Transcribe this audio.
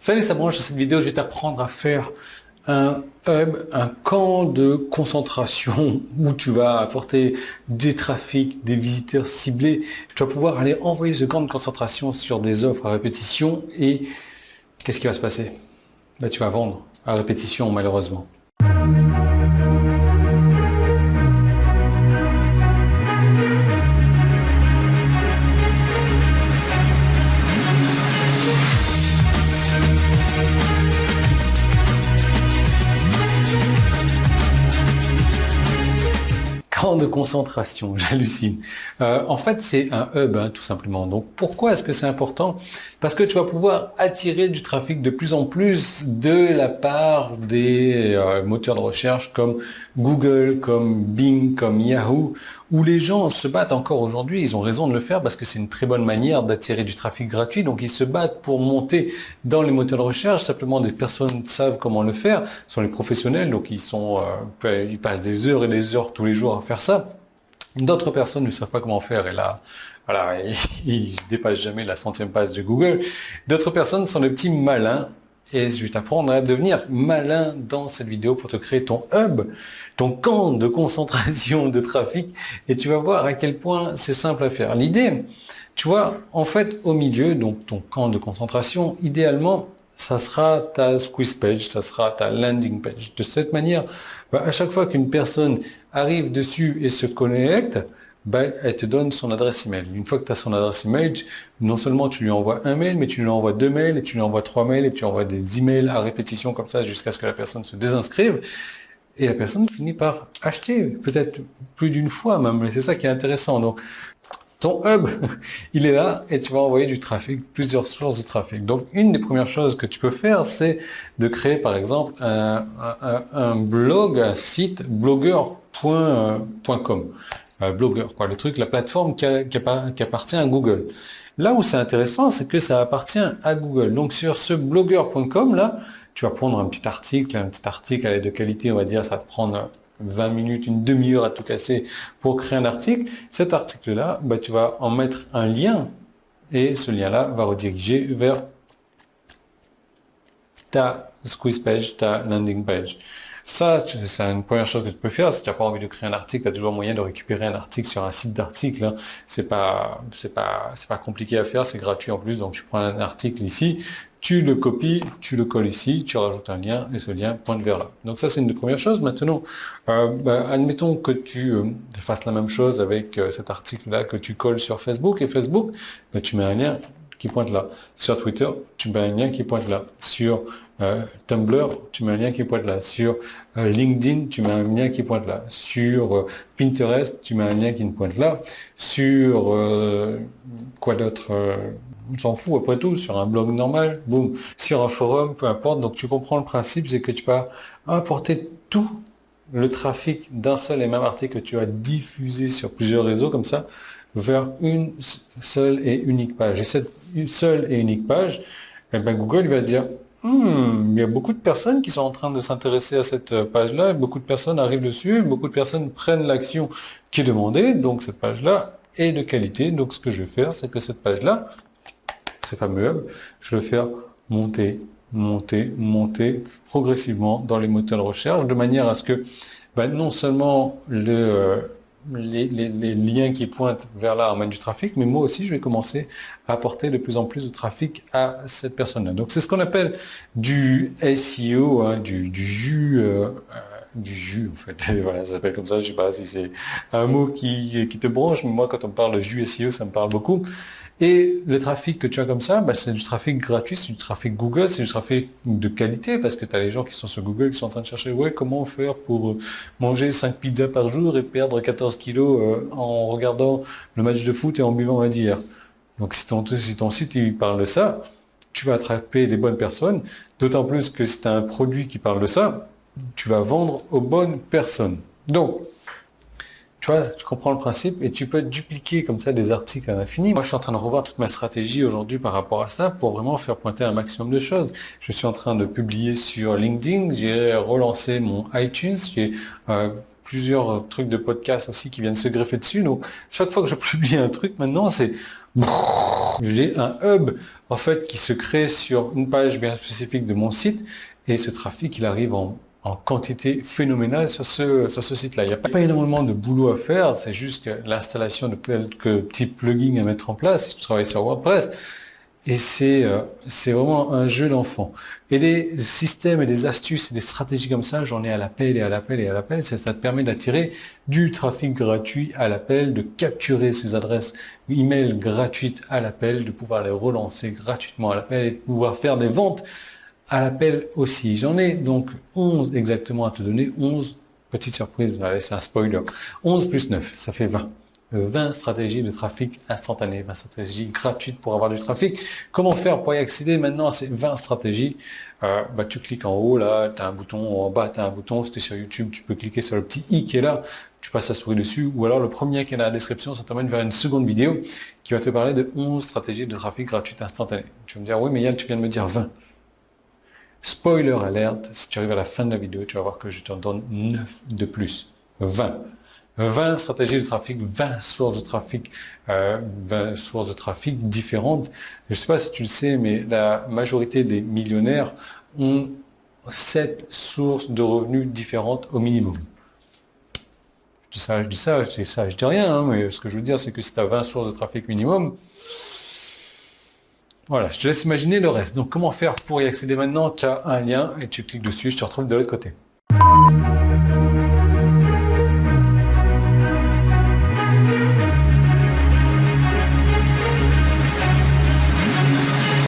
Salut, ça branche. Dans cette vidéo, je vais t'apprendre à faire un hub, un camp de concentration où tu vas apporter des trafics, des visiteurs ciblés. Tu vas pouvoir aller envoyer ce camp de concentration sur des offres à répétition et qu'est-ce qui va se passer? Tu vas vendre à répétition malheureusement. Camp de concentration, j'hallucine. En fait, c'est un hub, tout simplement. Donc, pourquoi est-ce que c'est important? Parce que tu vas pouvoir attirer du trafic de plus en plus de la part des moteurs de recherche comme Google, comme Bing, comme Yahoo, où les gens se battent encore aujourd'hui. Ils ont raison de le faire parce que c'est une très bonne manière d'attirer du trafic gratuit. Donc, ils se battent pour monter dans les moteurs de recherche. Simplement, des personnes savent comment le faire. Ce sont les professionnels, donc ils passent des heures et des heures tous les jours à faire ça. D'autres personnes ne savent pas comment faire et là, voilà, ils ne dépassent jamais la 100e page de Google. D'autres personnes sont des petits malins et je vais t'apprendre à devenir malin dans cette vidéo pour te créer ton hub, ton camp de concentration de trafic et tu vas voir à quel point c'est simple à faire. L'idée, tu vois, en fait, au milieu, donc ton camp de concentration, idéalement, ça sera ta squeeze page, ça sera ta landing page. De cette manière, à chaque fois qu'une personne arrive dessus et se connecte, elle te donne son adresse email. Une fois que tu as son adresse email, non seulement tu lui envoies un mail, mais tu lui envoies 2 mails, et tu lui envoies 3 mails, et tu envoies des emails à répétition comme ça jusqu'à ce que la personne se désinscrive. Et la personne finit par acheter, peut-être plus d'une fois même. Et c'est ça qui est intéressant. Donc, ton hub, il est là et tu vas envoyer du trafic, plusieurs sources de trafic. Donc, une des premières choses que tu peux faire, c'est de créer, par exemple, un blog, un site blogueur.com. Blogueur, quoi, le truc, la plateforme qui appartient à Google. Là où c'est intéressant, c'est que ça appartient à Google. Donc, sur ce blogueur.com, là, tu vas prendre un petit article elle est de qualité, on va dire, ça va te prendre 20 minutes, une demi-heure à tout casser pour créer un article. Cet article-là, tu vas en mettre un lien et ce lien-là va rediriger vers ta squeeze page, ta landing page. Ça, c'est une première chose que tu peux faire. Si tu n'as pas envie de créer un article, tu as toujours moyen de récupérer un article sur un site d'article. C'est pas compliqué à faire, c'est gratuit en plus. Donc, tu prends un article ici, tu le copies, tu le colles ici, tu rajoutes un lien et ce lien pointe vers là. Donc ça, c'est une des premières choses. Maintenant, admettons que tu fasses la même chose avec cet article-là que tu colles sur Facebook. Et Facebook, tu mets un lien qui pointe là. Sur Twitter, tu mets un lien qui pointe là. Sur Tumblr, tu mets un lien qui pointe là. Sur LinkedIn, tu mets un lien qui pointe là. Sur Pinterest, tu mets un lien qui pointe là. Sur quoi d'autre on s'en fout après tout, sur un blog normal, boum, sur un forum, peu importe. Donc tu comprends le principe, c'est que tu vas apporter tout le trafic d'un seul et même article que tu as diffusé sur plusieurs réseaux comme ça, vers une seule et unique page. Et cette seule et unique page, Google va se dire, il y a beaucoup de personnes qui sont en train de s'intéresser à cette page-là, beaucoup de personnes arrivent dessus, beaucoup de personnes prennent l'action qui est demandée, donc cette page-là est de qualité. Donc ce que je vais faire, c'est que cette page-là, ce fameux hub, je vais le faire monter progressivement dans les moteurs de recherche, de manière à ce que non seulement les liens qui pointent vers là emmènent du trafic, mais moi aussi je vais commencer à apporter de plus en plus de trafic à cette personne-là. Donc c'est ce qu'on appelle du SEO, du jus en fait. Voilà, ça s'appelle comme ça, je sais pas si c'est un mot qui te branche, mais moi quand on me parle de jus SEO, ça me parle beaucoup. Et le trafic que tu as comme ça, c'est du trafic gratuit, c'est du trafic Google, c'est du trafic de qualité, parce que tu as les gens qui sont sur Google, qui sont en train de chercher, comment faire pour manger 5 pizzas par jour et perdre 14 kilos en regardant le match de foot et en buvant un bière. Donc si ton site il parle de ça, tu vas attraper les bonnes personnes, d'autant plus que si tu as un produit qui parle de ça, tu vas vendre aux bonnes personnes. Donc, tu vois, tu comprends le principe et tu peux dupliquer comme ça des articles à l'infini. Moi, je suis en train de revoir toute ma stratégie aujourd'hui par rapport à ça pour vraiment faire pointer un maximum de choses. Je suis en train de publier sur LinkedIn, j'ai relancé mon iTunes, j'ai plusieurs trucs de podcast aussi qui viennent se greffer dessus. Donc, chaque fois que je publie un truc maintenant, j'ai un hub en fait, qui se crée sur une page bien spécifique de mon site. Et ce trafic, il arrive en quantité phénoménale sur ce site-là. Il n'y a pas énormément de boulot à faire, c'est juste que l'installation de quelques petits plugins à mettre en place si tu travailles sur WordPress. Et c'est vraiment un jeu d'enfant. Et des systèmes et des astuces et des stratégies comme ça, j'en ai à l'appel et à l'appel et à l'appel. Ça te permet d'attirer du trafic gratuit à l'appel, de capturer ces adresses email gratuites à l'appel, de pouvoir les relancer gratuitement à l'appel et de pouvoir faire des ventes à l'appel aussi. J'en ai donc 11 exactement à te donner. 11, petite surprise, allez, c'est un spoiler. 11 plus 9, ça fait 20. 20 stratégies de trafic instantané, 20 stratégies gratuites pour avoir du trafic. Comment faire pour y accéder maintenant à ces 20 stratégies? Tu cliques en haut, là, tu as un bouton, en bas, tu as un bouton. Si tu es sur YouTube, tu peux cliquer sur le petit i qui est là, tu passes ta souris dessus, ou alors le premier qui est dans la description, ça t'emmène vers une seconde vidéo qui va te parler de 11 stratégies de trafic gratuites instantanées. Tu vas me dire, oui, mais Yann, tu viens de me dire 20. Spoiler alerte, si tu arrives à la fin de la vidéo, tu vas voir que je t'en donne 9 de plus. 20. 20 stratégies de trafic, 20 sources de trafic, 20 sources de trafic différentes. Je ne sais pas si tu le sais, mais la majorité des millionnaires ont 7 sources de revenus différentes au minimum. Je dis rien, hein, mais ce que je veux dire, c'est que si tu as 20 sources de trafic minimum, voilà, je te laisse imaginer le reste. Donc, comment faire pour y accéder maintenant? Tu as un lien et tu cliques dessus, je te retrouve de l'autre côté.